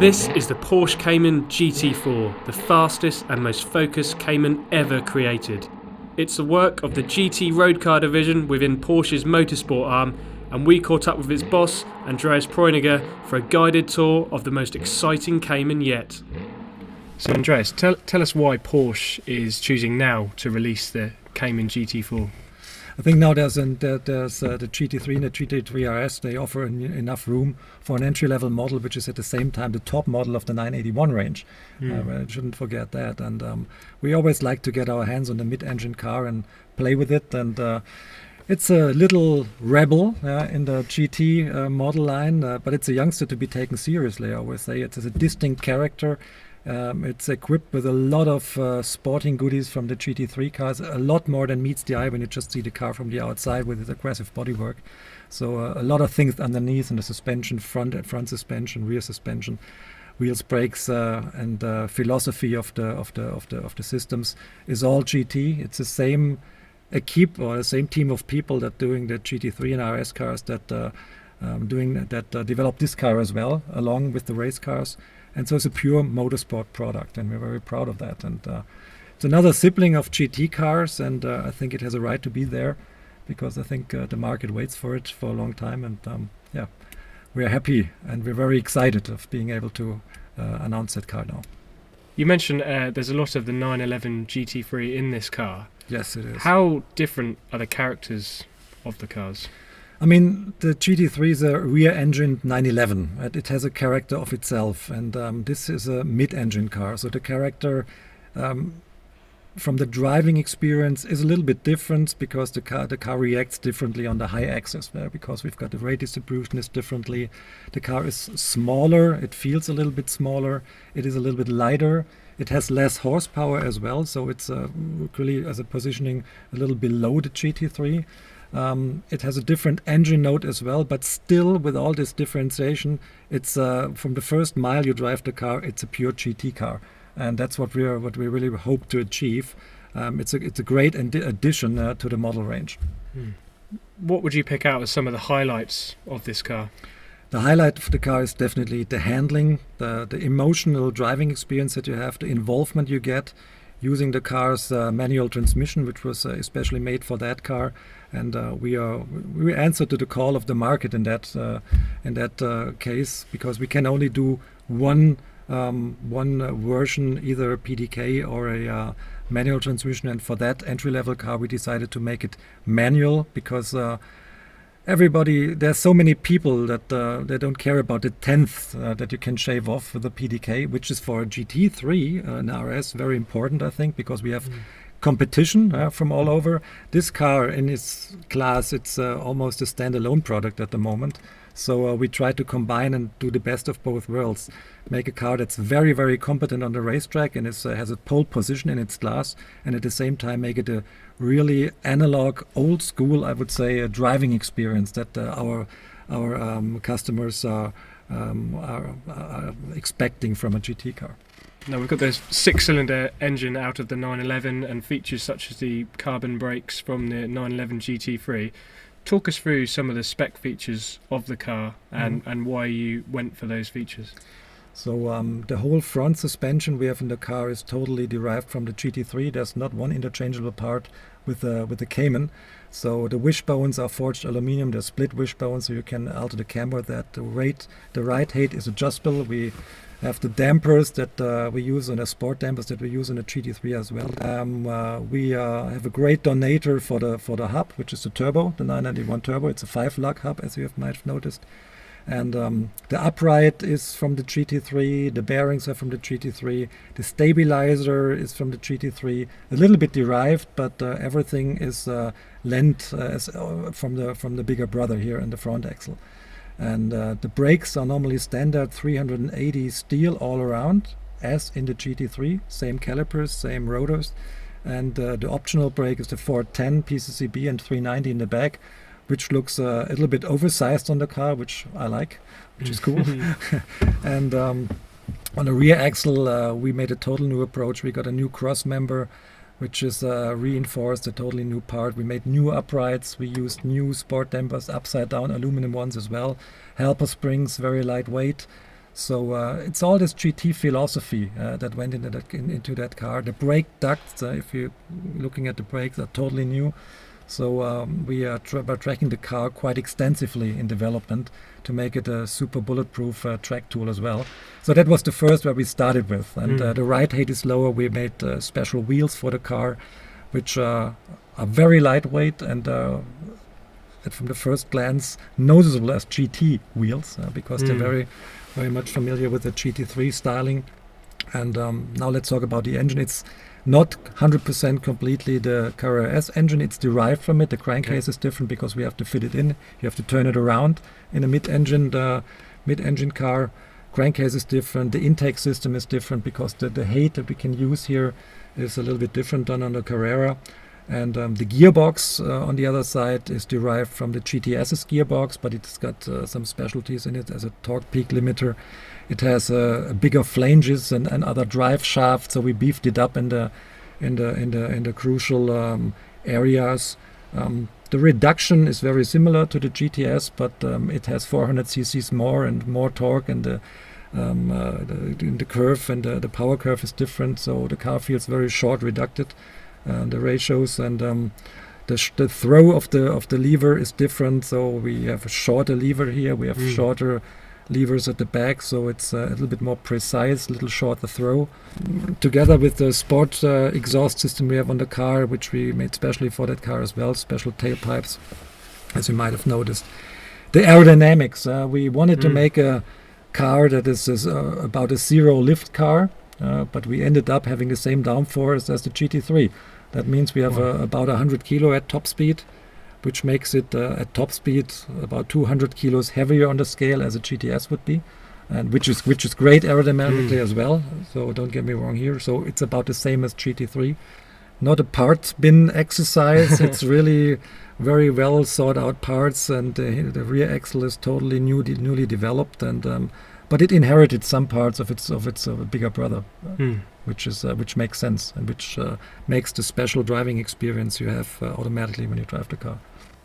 This is the Porsche Cayman GT4, the fastest and most focused Cayman ever created. It's the work of the GT roadcar division within Porsche's motorsport arm, and we caught up with its boss, Andreas Preuniger, for a guided tour of the most exciting Cayman yet. So Andreas, tell us why Porsche is choosing now to release the Cayman GT4. I think now there's the GT3 and the GT3 RS. They offer enough room for an entry-level model, which is at the same time the top model of the 981 range. I shouldn't forget that. And we always like to get our hands on the mid-engine car and play with it. And it's a little rebel in the GT model line, but it's a youngster to be taken seriously. I always say it's a distinct character. It's equipped with a lot of sporting goodies from the GT3 cars, a lot more than meets the eye when you just see the car from the outside with its aggressive bodywork. So a lot of things underneath in the suspension, front suspension, rear suspension, wheels, brakes, and philosophy of the systems is all GT. It's the same equipe or the same team of people that doing the GT3 and RS cars that developed this car as well, along with the race cars. And so it's a pure motorsport product, and we're very proud of that. And it's another sibling of GT cars, and I think it has a right to be there because I think the market waits for it for a long time. And we're happy and we're very excited of being able to announce that car now. You mentioned there's a lot of the 911 GT3 in this car. Yes, it is. How different are the characters of the cars? I mean, the GT3 is a rear-engined 911. It has a character of itself, and this is a mid-engine car. So the character from the driving experience is a little bit different because the car reacts differently on the high axis there, because we've got the rate distribution is differently. The car is smaller. It feels a little bit smaller. It is a little bit lighter. It has less horsepower as well, so it's really as a positioning a little below the GT3. It has a different engine note as well, but still with all this differentiation, it's from the first mile you drive the car, it's a pure GT car, and that's what we really hope to achieve. It's a great addition to the model range. What would you pick out as some of the highlights of this car? The highlight of the car is definitely the handling, the emotional driving experience that you have, the involvement you get using the car's manual transmission, which was especially made for that car. And we answer to the call of the market in that case, because we can only do one version, either a PDK or a manual transmission. And for that entry-level car, we decided to make it manual because there's so many people that they don't care about the tenth that you can shave off with the PDK, which is for a GT3 and RS very important, I think, because we have competition from all over. This car in its class, it's almost a standalone product at the moment. So we try to combine and do the best of both worlds. Make a car that's very, very competent on the racetrack and has a pole position in its class, and at the same time make it a really analog, old school, I would say, a driving experience that our customers are expecting from a GT car. Now we've got this 6-cylinder engine out of the 911 and features such as the carbon brakes from the 911 GT3. Talk us through some of the spec features of the car and why you went for those features. So the whole front suspension we have in the car is totally derived from the GT3. There's not one interchangeable part with the Cayman. So the wishbones are forged aluminum. They're split wishbones, so you can alter the camber. That the ride height is adjustable. We have the dampers that we use on the sport dampers that we use on the GT3 as well. We have a great donator for the hub, which is the turbo, the 991 turbo. It's a 5-lug hub, as you might have noticed. And the upright is from the GT3, the bearings are from the GT3, the stabilizer is from the GT3, a little bit derived, but everything is lent from the bigger brother here in the front axle. And the brakes are normally standard 380 steel all around, as in the GT3, same calipers, same rotors. And the optional brake is the 410 PCCB and 390 in the back, which looks a little bit oversized on the car, which I like, which is cool. And on the rear axle, we made a total new approach. We got a new cross member, which is reinforced, a totally new part. We made new uprights. We used new sport dampers, upside down aluminum ones as well. Helper springs, very lightweight. So it's all this GT philosophy that went into that car. The brake ducts, if you're looking at the brakes, are totally new. So we are tracking the car quite extensively in development to make it a super bulletproof track tool as well. So that was the first where we started with. And the ride height is lower. We made special wheels for the car, which are very lightweight and from the first glance noticeable as GT wheels because they're very, very much familiar with the GT3 styling. And now let's talk about the engine. It's not 100% completely the Carrera S engine. It's derived from it. The crankcase is different because we have to fit it in. You have to turn it around in a mid-engine car. Crankcase is different. The intake system is different because the height that we can use here is a little bit different than on the Carrera. And the gearbox on the other side is derived from the GTS's gearbox, but it's got some specialties in it as a torque peak limiter. It has bigger flanges and other drive shafts, so we beefed it up in the crucial areas. The reduction is very similar to the GTS, but it has 400 cc's more and more torque, and the curve and the power curve is different, so the car feels very short reducted. The ratios and the throw of the lever is different, so we have a shorter lever here, we have shorter levers at the back, so it's a little bit more precise, a little shorter throw. Together with the sport exhaust system we have on the car, which we made specially for that car as well, special tailpipes, as you might have noticed. The aerodynamics, we wanted to make a car that is about a zero lift car, but we ended up having the same downforce as the GT3. That means we have about 100 kilo at top speed, which makes it at top speed about 200 kilos heavier on the scale as a GTS would be, and which is great aerodynamically as well. So don't get me wrong here. So it's about the same as GT3. Not a parts bin exercise. It's really very well thought out parts, and the rear axle is totally newly developed, and but it inherited some parts of its bigger brother, which makes sense and which makes the special driving experience you have automatically when you drive the car.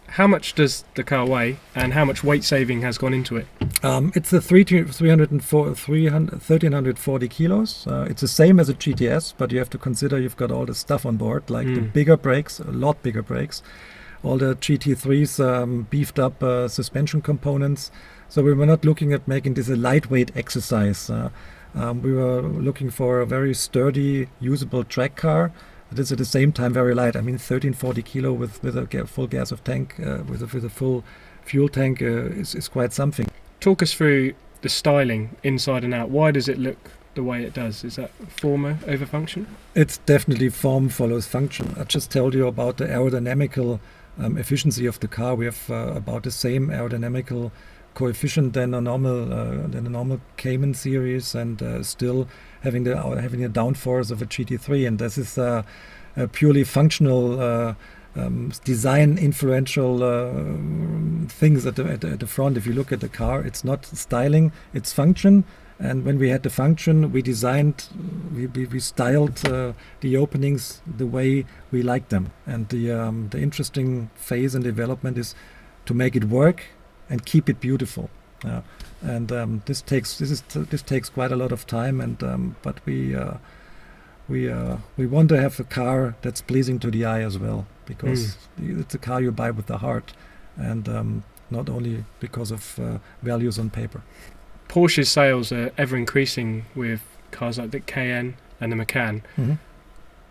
How much does the car weigh, and how much weight saving has gone into it? It's a 1,340 kilos. It's the same as a GTS, but you have to consider you've got all the stuff on board, like the bigger brakes, a lot bigger brakes, all the GT3's beefed up suspension components. So we were not looking at making this a lightweight exercise. We were looking for a very sturdy, usable track car that is at the same time very light. I mean, 1340 kilo with a full gas of tank, with a full fuel tank is quite something. Talk us through the styling inside and out. Why does it look the way it does? Is that form over function? It's definitely form follows function. I just told you about the aerodynamical efficiency of the car. We have about the same aerodynamical coefficient than a normal Cayman series, and still having the downforce of a GT3. And this is a purely functional design influential things at the front. If you look at the car, it's not styling, it's function. And when we had the function, we styled the openings the way we like them. And the interesting phase in development is to make it work and keep it beautiful. And this takes quite a lot of time. And but we want to have a car that's pleasing to the eye as well, because it's a car you buy with the heart, and not only because of values on paper. Porsche's sales are ever increasing with cars like the Cayenne and the Macan.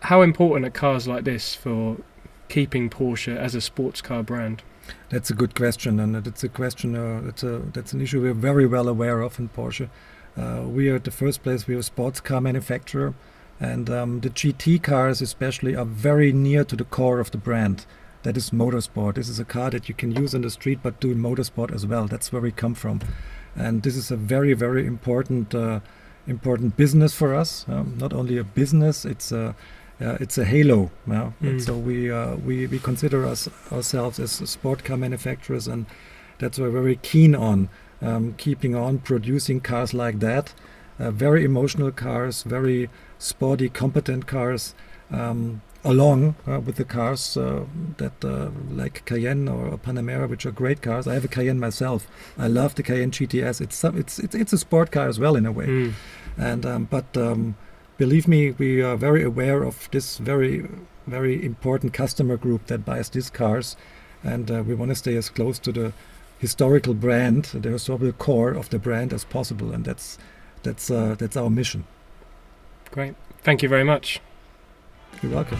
How important are cars like this for keeping Porsche as a sports car brand? That's a good question, and it's a question. That's an issue we're very well aware of in Porsche. We are at the first place. We are a sports car manufacturer, and the GT cars especially are very near to the core of the brand. That is motorsport. This is a car that you can use on the street, but do in motorsport as well. That's where we come from, and this is a very, very important business for us. Not only a business, it's a halo. So we consider ourselves as sport car manufacturers, and that's why we're very keen on keeping on producing cars like that. Very emotional cars, very sporty, competent cars. along with the cars that like Cayenne or Panamera, which are great cars. I have a Cayenne myself. I love the Cayenne GTS. It's a sport car as well in a way. And but believe me, we are very aware of this very important customer group that buys these cars, and we want to stay as close to the historical brand, the historical core of the brand as possible, and that's our mission. Great. Thank you very much. You're welcome.